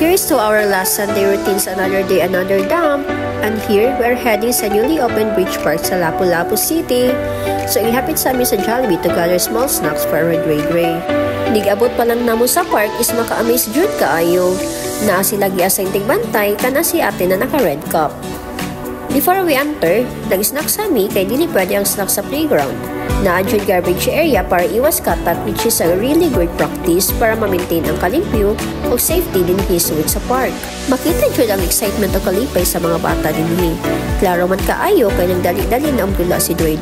Here's to our last Sunday routines, another day, another dump. And here, we're heading sa newly opened beach park sa Lapu-Lapu City. So, ihapit sa amin sa Jollibee to gather small snacks for our Dre. Nigabot pa lang namo sa park is maka-amaze jud kaayo. Naa sila giasang tigbantay kana si ate na naka-red cup. Before we enter, nag-snack sa mi kay dili pwede ang snack sa playground. Na-adjud garbage area para iwas katat, which is a really good practice para ma-maintain ang kalimpyo o safety din hisud sa park. Makita jud ang excitement o kalipay sa mga bata dinhi. Klaro man kaayo kay nang dali-dali na umdula si Dre.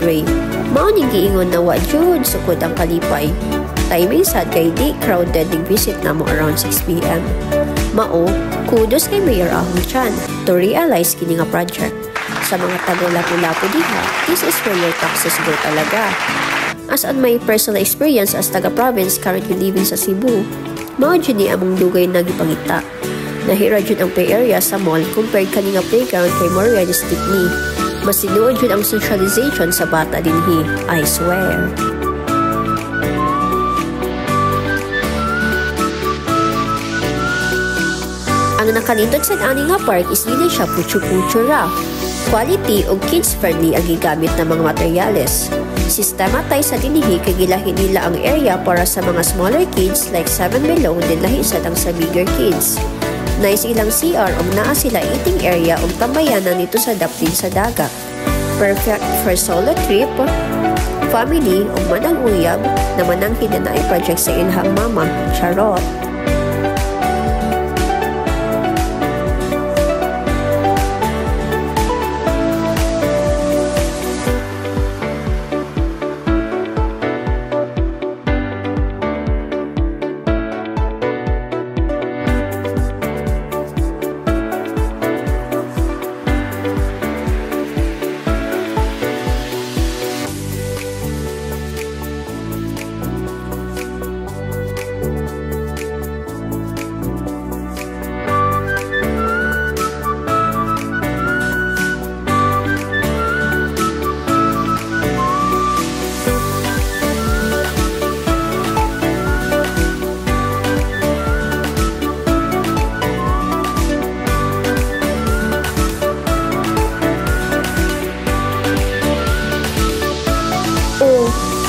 Mao ning giingon na wa jud sukod ang kalipay. Timing sad kay di crowded ning visit namo around 6 PM. Mao, kudos kay Mayor Ahong Chan to realize kini nga project. Sa mga taga-Lapu-Lapu diha, this is where your taxes go talaga. As on my personal experience as taga-province currently living sa Cebu, mao jud ni among dugay na gipangita. Nahira jud ang play area sa mall compared kaninga playground kay more realistic ni. Mas sinuod jud ang socialization sa bata dinhi, I swear. Ang nakalindot sa ani nga park is dili siya putyo-putyo ra. Quality o kids-friendly ang gigamit ng mga materyales. Sistematay sa dinhi kay gilahi nila ang area para sa mga smaller kids like 7 below din lahi sa tang sa bigger kids. Nice ilang CR o naa sila eating area o tambayanan nito sa daptin sa dagat. Perfect for solo trip, family o manang uyab na manang hinanay project sa ilhang mama, charot.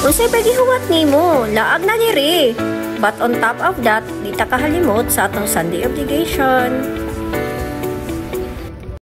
Unsay pagihuwat nimo, laag na diri. But on top of that, di ta kahalimot sa atong Sunday obligation.